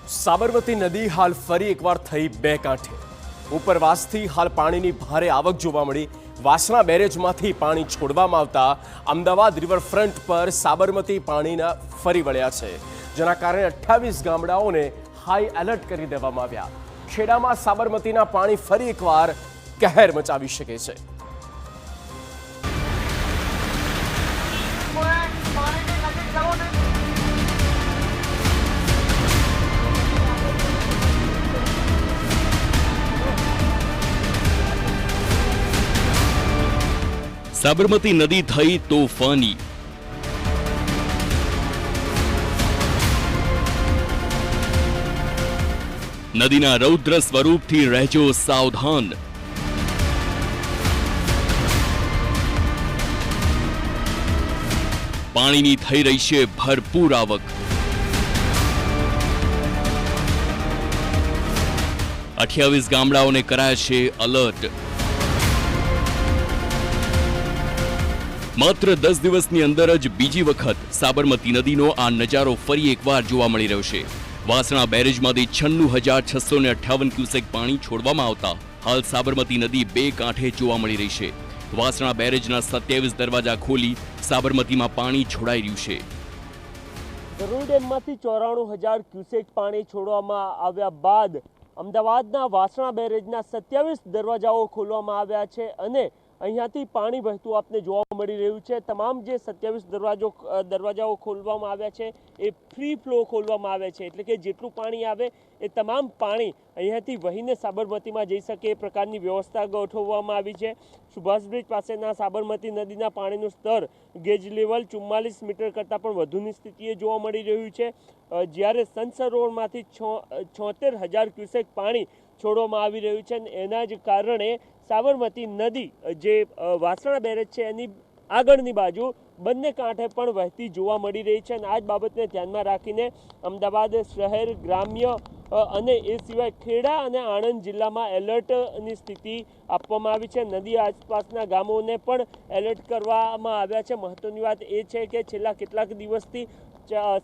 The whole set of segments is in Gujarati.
સાબરમતી નદી હાલ ફરી એકવાર થઈ બે કાંઠે। ઉપરવાસથી હાલ પાણીની ભારે આવક જોવા મળી। વાસણા બેરેજમાંથી પાણી છોડવામાં આવતા અમદાવાદ રિવરફ્રન્ટ પર સાબરમતી પાણીના ફરી વળ્યા છે, જેના કારણે 28 ગામડાઓને હાઈ એલર્ટ કરી દેવામાં આવ્યા। ખેડામાં સાબરમતીના પાણી ફરી એકવાર કહેર મચાવી શકે છે। સાબરમતી નદી થઈ તોફાની। નદીના રૌદ્ર સ્વરૂપથી રહેજો સાવધાન। પાણીની થઈ રહી છે ભરપૂર આવક। 28 ગામડાઓને કરાયા છે એલર્ટ। માત્ર 10 દિવસની અંદર જ બીજી વખત સાબરમતી નદીનો આ નજારો ફરી એકવાર જોવા મળી રહ્યો છે। વાસણા બેરેજમાંથી 96,658 ક્યુસેક પાણી છોડવામાં આવતા હાલ સાબરમતી નદી બે કાંઠે જોવા મળી રહી છે। વાસણા બેરેજના 27 દરવાજા ખોલી સાબરમતીમાં પાણી છોડાઈ રહ્યું છે। ધરોઈ ડેમમાંથી 94,000 ક્યુસેક પાણી છોડવામાં આવ્યા બાદ અમદાવાદના વાસણા બેરેજના 27 દરવાજાઓ ખોલવામાં આવ્યા છે અને અહીંયાથી પાણી વહેતું આપને જોવા મળી રહ્યું છે। તમામ જે 27 દરવાજાઓ ખોલવામાં આવ્યા છે એ ફ્રી ફ્લો ખોલવામાં આવે છે, એટલે કે જેટલું પાણી આવે એ તમામ પાણી અહીંયાથી વહીને સાબરમતીમાં જઈ શકે એ પ્રકારની વ્યવસ્થા ગોઠવવામાં આવી છે। સુભાષ બ્રિજ પાસેના સાબરમતી નદીના પાણીનું સ્તર ગેજ લેવલ 44 મીટર કરતાં પણ વધુની સ્થિતિએ જોવા મળી રહ્યું છે, જ્યારે સંત સરોવરમાંથી 76,000 ક્યુસેક પાણી છોડવામાં આવી રહ્યું છે અને એના જ કારણે સાબરમતી નદી જે વાસણા બેરેજ છે એની આગળની બાજુ બંને કાંઠે પણ વહેતી જોવા મળી રહી છે અને આ જ બાબતને ધ્યાનમાં રાખીને અમદાવાદ શહેર, ગ્રામ્ય અને એ સિવાય ખેડા અને આણંદ જિલ્લામાં એલર્ટની સ્થિતિ આપવામાં આવી છે। નદી આસપાસના ગામોને પણ એલર્ટ કરવામાં આવ્યા છે। મહત્વની વાત એ છે કે છેલ્લા કેટલાક દિવસથી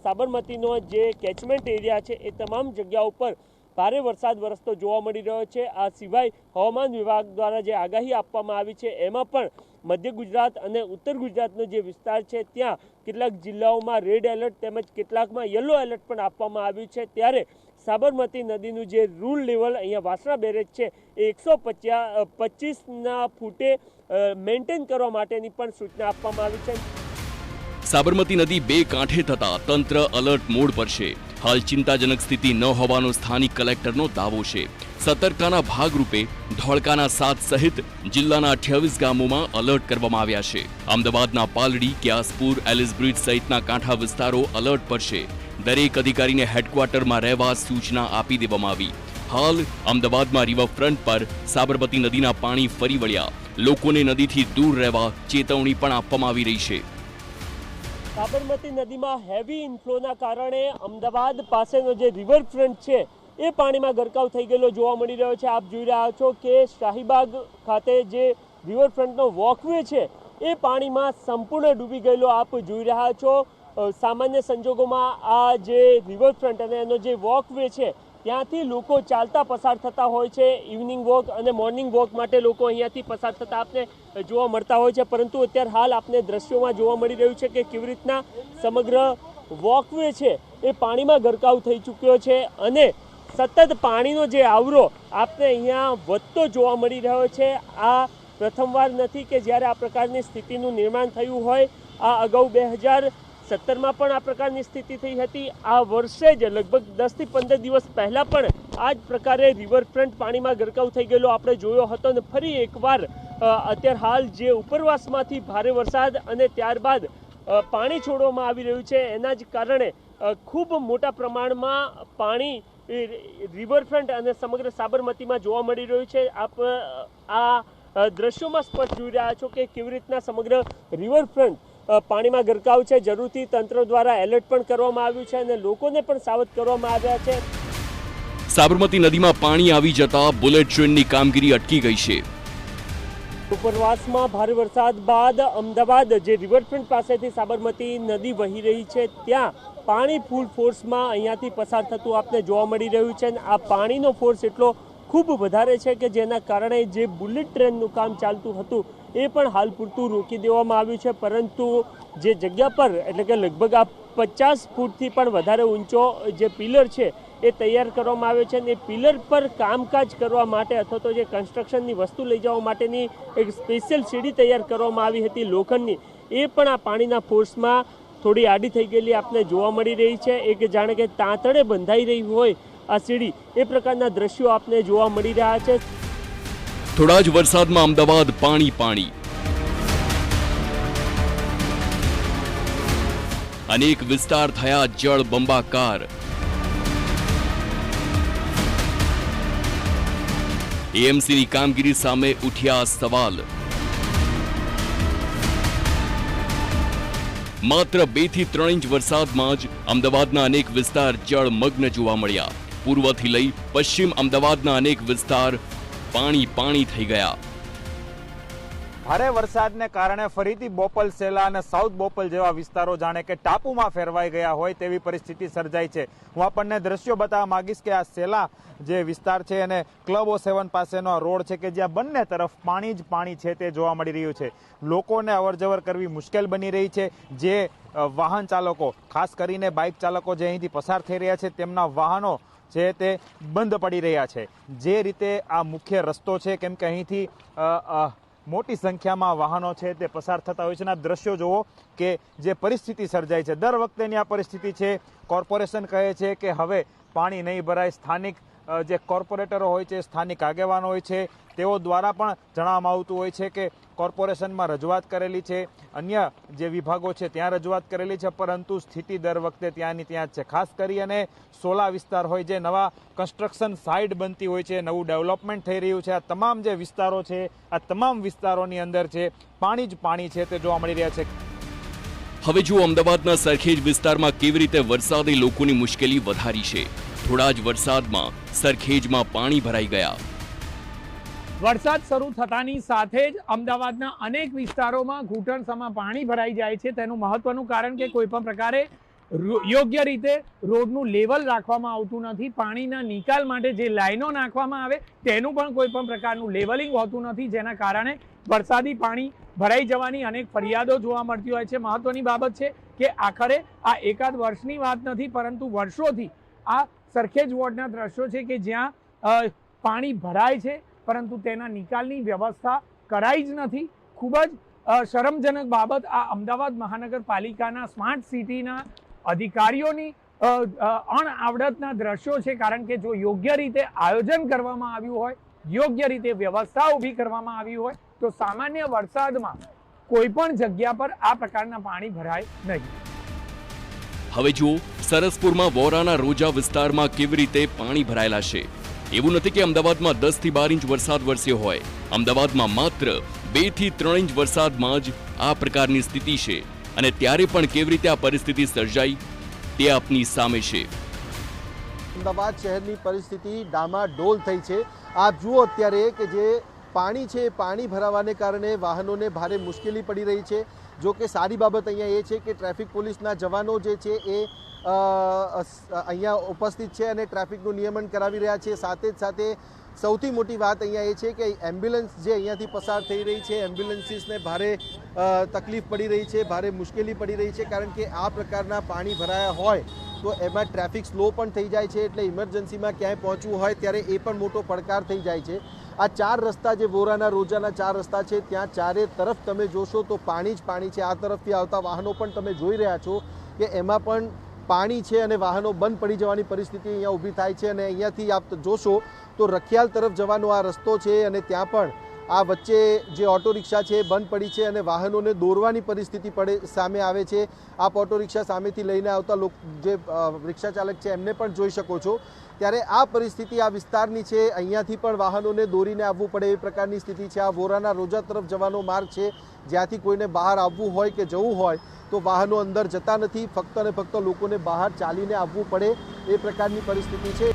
સાબરમતીનો જે કેચમેન્ટ એરિયા છે એ તમામ જગ્યાઓ પર ભારે વરસાદ વરસતો જોવા મળી રહ્યો છે। આ સિવાય હવામાન વિભાગ દ્વારા જે આગાહી આપવામાં આવી છે એમાં પણ મધ્ય ગુજરાત અને ઉત્તર ગુજરાતનો જે વિસ્તાર છે ત્યાં કેટલાક જિલ્લાઓમાં રેડ એલર્ટ તેમજ કેટલાકમાં યલો એલર્ટ પણ આપવામાં આવ્યું છે। ત્યારે સાબરમતી નદીનું જે રૂલ લેવલ અહીંયા વાસણા બેરેજ છે એ 125 ફૂટે મેન્ટેન કરવા માટેની પણ સૂચના આપવામાં આવી છે। સાબરમતી નદી બે કાંઠે થતા તંત્ર એલર્ટ મોડ પર છે। હાલ ચિંતાજનક સ્થિતિ ન હોવાનો સ્થાનિક કલેક્ટરનો દાવો છે। સતર્કતાના ભાગરૂપે ધોળકાના 7 સહિત જિલ્લાના 28 ગામોમાં એલર્ટ કરવામાં આવ્યા છે। અમદાવાદના પાલડી, ક્યાસપુર, એલિસ બ્રિજ સહિતના કાંઠા વિસ્તારો એલર્ટ પર છે। દરેક અધિકારીને હેડક્વાર્ટરમાં રહેવા સૂચના આપી દેવામાં આવી। હાલ અમદાવાદમાં રિવરફ્રન્ટ પર સાબરમતી નદીના પાણી ફરી વળ્યા। લોકોને નદીથી દૂર રહેવા ચેતવણી પણ આપવામાં આવી રહી છે। સાબરમતી નદીમાં હેવી ઇનફ્લોના કારણે અમદાવાદ પાસેનો જે રિવરફ્રન્ટ છે એ પાણીમાં ગરકાવ થઈ ગયેલો જોવા મળી રહ્યો છે। આપ જોઈ રહ્યા છો કે શાહીબાગ ખાતે જે રિવરફ્રન્ટનો વોકવે છે એ પાણીમાં સંપૂર્ણ ડૂબી ગયેલો આપ જોઈ રહ્યા છો। સામાન્ય સંજોગોમાં આ જે રિવરફ્રન્ટ અને એનો જે વોકવે છે ત્યાંથી લોકો ચાલતા પસાર થતા હોય છે। ઇવનિંગ વોક અને મોર્નિંગ વોક માટે લોકો અહીંયાથી પસાર થતા આપને જોવા મળતા હોય છે, પરંતુ અત્યારે હાલ આપને દ્રશ્યોમાં જોવા મળી રહ્યું છે કે કેવી રીતના સમગ્ર વોકવે છે એ પાણીમાં ગરકાવ થઈ ચૂક્યો છે અને સતત પાણીનો જે આવરો આપને અહીંયા વધતો જોવા મળી રહ્યો છે। આ પ્રથમવાર નથી કે જ્યારે આ પ્રકારની સ્થિતિનું નિર્માણ થયું હોય। આ અગાઉ 2017માં પણ આ પ્રકારની સ્થિતિ થઈ હતી। આ વર્ષે જ લગભગ 10 થી 15 દિવસ પહેલાં પણ આ જ પ્રકારે રિવરફ્રન્ટ પાણીમાં ગરકાવ થઈ ગયેલો આપણે જોયો હતો અને ફરી એકવાર અત્યારે હાલ જે ઉપરવાસમાંથી ભારે વરસાદ અને ત્યારબાદ પાણી છોડવામાં આવી રહ્યું છે એના જ કારણે ખૂબ મોટા પ્રમાણમાં પાણી રિવરફ્રન્ટ અને સમગ્ર સાબરમતીમાં જોવા મળી રહ્યું છે। આપ આ દ્રશ્યોમાં સ્પષ્ટ જોઈ રહ્યા છો કે કેવી રીતના સમગ્ર રિવરફ્રન્ટ પાણીમાં ગરકાવ છે। જરૂરથી તંત્ર દ્વારા એલર્ટ પણ કરવામાં આવ્યું છે અને લોકોને પણ સાવધ કરવામાં આવ્યા છે। સાબરમતી નદીમાં પાણી આવી જતા બુલેટ ટ્રેનની કામગીરી અટકી ગઈ છે। ઉપરવાસમાં ભારે વરસાદ બાદ અમદાવાદ જે રિવરફ્રન્ટ પાસેથી સાબરમતી નદી વહી રહી છે ત્યાં પાણી ફૂલ ફોર્સમાં અહીંયાથી પસાર થતું આપને જોવા મળી રહ્યું છે અને આ પાણીનો ફોર્સ એટલો ખૂબ વધારે છે કે જેના કારણે જે બુલેટ ટ્રેનનું કામ ચાલતું હતું એ પણ હાલ પૂરતું રોકી દેવામાં આવ્યું છે, પરંતુ જે જગ્યા પર એટલે કે લગભગ આ 50 ફૂટથી પણ વધારે ઊંચો જે પિલર છે એ તૈયાર કરવામાં આવ્યો છે અને એ પિલર પર કામકાજ કરવા માટે અથવા તો જે કન્સ્ટ્રક્શનની વસ્તુ લઈ જવા માટેની એક સ્પેશિયલ સીડી તૈયાર કરવામાં આવી હતી લોખંડની, એ પણ આ પાણીના ફોર્સમાં થોડી આડી થઈ ગયેલી આપને જોવા મળી રહી છે. એક જાણે કે તાંતણે બંધાઈ રહી હોય આ સીડી, એ પ્રકારના દ્રશ્યો આપને જોવા મળી રહ્યા છે. થોડા જ વરસાદમાં અમદાવાદ પાણી પાણી. અનેક વિસ્તાર થયા જળ બંબાકાર. એએમસીની કામગીરી સામે ઉઠ્યા સવાલ. માત્ર 2 થી 3 ઇંચ વરસાદમાં જ અમદાવાદના અનેક વિસ્તાર જળમગ્ન જોવા મળ્યા. પૂર્વથી લઈ પશ્ચિમ અમદાવાદના અનેક વિસ્તાર પાણી પાણી થઈ ગયા. ભારે વરસાદને કારણે ફરીથી બોપલ, સેલા અને સાઉથ બોપલ જેવા વિસ્તારો જાણે કે ટાપુમાં ફેરવાઈ ગયા હોય તેવી પરિસ્થિતિ સર્જાઈ છે. હું આપણને દ્રશ્યો બતાવવા માંગીશ કે આ સેલા જે વિસ્તાર છે અને ક્લબ O7 પાસેનો રોડ છે કે જ્યાં બંને તરફ પાણી જ પાણી છે તે જોવા મળી રહ્યું છે. લોકોને અવરજવર કરવી મુશ્કેલ બની રહી છે. જે વાહન ચાલકો, ખાસ કરીને બાઇક ચાલકો જે અહીંથી પસાર થઈ રહ્યા છે, તેમના વાહનો છે તે બંધ પડી રહ્યા છે. જે રીતે આ મુખ્ય રસ્તો છે, કેમ કે અહીંથી મોટી સંખ્યામાં વાહનો છે તે પસાર થતા હોય છે. આ દ્રશ્યો જુઓ કે જે પરિસ્થિતિ સર્જાય છે, દર વખતેની આ પરિસ્થિતિ છે. કોર્પોરેશન કહે છે કે હવે પાણી નહીં ભરાય. સ્થાનિક જે કોર્પોરેટરો હોય છે, સ્થાનિક આગેવાનો હોય છે, તેઓ દ્વારા પણ જણાવવામાં આવતું હોય છે કે કોર્પોરેશનમાં રજૂઆત કરેલી છે, અન્ય જે વિભાગો છે ત્યાં રજૂઆત કરેલી છે, પરંતુ સ્થિતિ દર વખતે ત્યાંની ત્યાં જ છે. ખાસ કરી અને સોલા વિસ્તાર હોય, જે નવા કન્સ્ટ્રક્શન સાઇટ બનતી હોય છે, નવું ડેવલપમેન્ટ થઈ રહ્યું છે, આ તમામ જે વિસ્તારો છે, આ તમામ વિસ્તારોની અંદર છે પાણી જ પાણી છે તે જોવા મળી રહ્યા છે. હવે જો અમદાવાદના સરખેજ વિસ્તારમાં કેવી રીતે વરસાદે લોકોની મુશ્કેલી વધારી છે. થોડા જ વરસાદમાં સરખેજમાં પાણી ભરાઈ ગયા. વરસાદ શરૂ થતાની સાથે જ અમદાવાદના અનેક વિસ્તારોમાં ઘૂંટણસમાં પાણી ભરાઈ જાય છે. તેનું મહત્વનું કારણ કે કોઈ પણ પ્રકારે યોગ્ય રીતે રોડનું લેવલ રાખવામાં આવતું નથી. પાણીના નિકાલ માટે જે લાઈનો નાખવામાં આવે તેનું પણ કોઈ પણ પ્રકારનું લેવલિંગ હોતું નથી, જેના કારણે વરસાદી પાણી ભરાઈ જવાની અનેક ફરિયાદો જોવા મળતી હોય છે. મહત્વની બાબત છે કે આખરે આ એકાદ વર્ષની વાત નથી, પરંતુ વર્ષોથી આ સરખેજ વોર્ડના દ્રશ્યો છે કે જ્યાં પાણી ભરાય છે પરંતુ તેના નિકાલની વ્યવસ્થા કરાઈ જ નથી. ખૂબ જ શરમજનક બાબત આ અમદાવાદ મહાનગરપાલિકાના સ્માર્ટ સિટીના અધિકારીઓની અણઆવડતના દ્રશ્યો છે. કારણ કે જો યોગ્ય રીતે આયોજન કરવામાં આવ્યું હોય, યોગ્ય રીતે વ્યવસ્થા ઊભી કરવામાં આવી હોય તો સામાન્ય વરસાદમાં કોઈ પણ જગ્યા પર આ પ્રકારના પાણી ભરાય નહીં. હવે જુઓ સરસપુરમાં વોરાના રોજા વિસ્તારમાં કેવી રીતે પાણી ભરાયેલા છે. એવું નથી કે અમદાવાદમાં 10 થી 12 ઇંચ વરસાદ વરસ્યો હોય. અમદાવાદમાં માત્ર 2 થી 3 ઇંચ વરસાદમાં જ આ પ્રકારની સ્થિતિ છે. અને ત્યારે પણ કેવી રીતે આ પરિસ્થિતિ સર્જાઈ તે આપની સામે છે. અમદાવાદ શહેરની પરિસ્થિતિ ડામાડોલ થઈ છે. આપ જુઓ અત્યારે કે જે પાણી છે, પાણી ભરાવાને કારણે વાહનોને ભારે મુશ્કેલી પડી રહી છે. જો કે સારી બાબત અહીંયા એ છે કે ટ્રાફિક પોલીસના જવાનો જે છે એ અહીંયા ઉપસ્થિત છે અને ટ્રાફિકનું નિયમન કરાવી રહ્યા છે. સાથે જ સાથે સૌથી મોટી વાત અહીંયા એ છે કે એમ્બ્યુલન્સ જે અહીંયાથી પસાર થઈ રહી છે, એમ્બ્યુલન્સીસને ભારે તકલીફ પડી રહી છે, ભારે મુશ્કેલી પડી રહી છે. કારણ કે આ પ્રકારના પાણી ભરાયા હોય તો એમાં ટ્રાફિક સ્લો પણ થઈ જાય છે, એટલે ઇમરજન્સીમાં ક્યાંય પહોંચવું હોય ત્યારે એ પણ મોટો પડકાર થઈ જાય છે. આ 4 રસ્તા જે વોરાના રોજાના 4 રસ્તા છે, ત્યાં ચારે તરફ તમે જોશો તો પાણી જ પાણી છે. આ તરફથી આવતા વાહનો પણ તમે જોઈ રહ્યા છો કે એમાં પણ પાણી છે અને વાહનો બંધ પડી જવાની પરિસ્થિતિ અહીંયા ઊભી થાય છે. અને અહીંયાથી આપ જોશો તો રખિયાલ તરફ જવાનો આ રસ્તો છે અને ત્યાં પણ આ વચ્ચે જે ઓટો રિક્ષા છે એ બંધ પડી છે અને વાહનોને દોરવાની પરિસ્થિતિ સામે આવે છે. આપ ઓટો રિક્ષા સામેથી લઈને આવતા જે રિક્ષા ચાલક છે એમને પણ જોઈ શકો છો. ત્યારે આ પરિસ્થિતિ આ વિસ્તારની છે. અહીંયાથી પણ વાહનોને દોરીને આવવું પડે એવી પ્રકારની સ્થિતિ છે. આ વોરાના રોજા તરફ જવાનો માર્ગ છે, જ્યાંથી કોઈને બહાર આવવું હોય કે જવું હોય તો વાહનો અંદર જતા નથી. ફક્ત અને ફક્ત લોકોને બહાર ચાલીને આવવું પડે એ પ્રકારની પરિસ્થિતિ છે.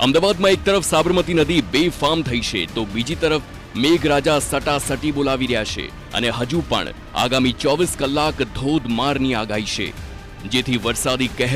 અમદાવાદમાં એક તરફ સાબરમતી નદી બેફામ થઈ છે તો બીજી તરફ મેઘરાજા સટાસટી બોલાવી રહ્યા છે અને હજુ પણ આગામી 24 કલાક ધોધમારની આગાહી છે. જેથી વરસાદી કહેર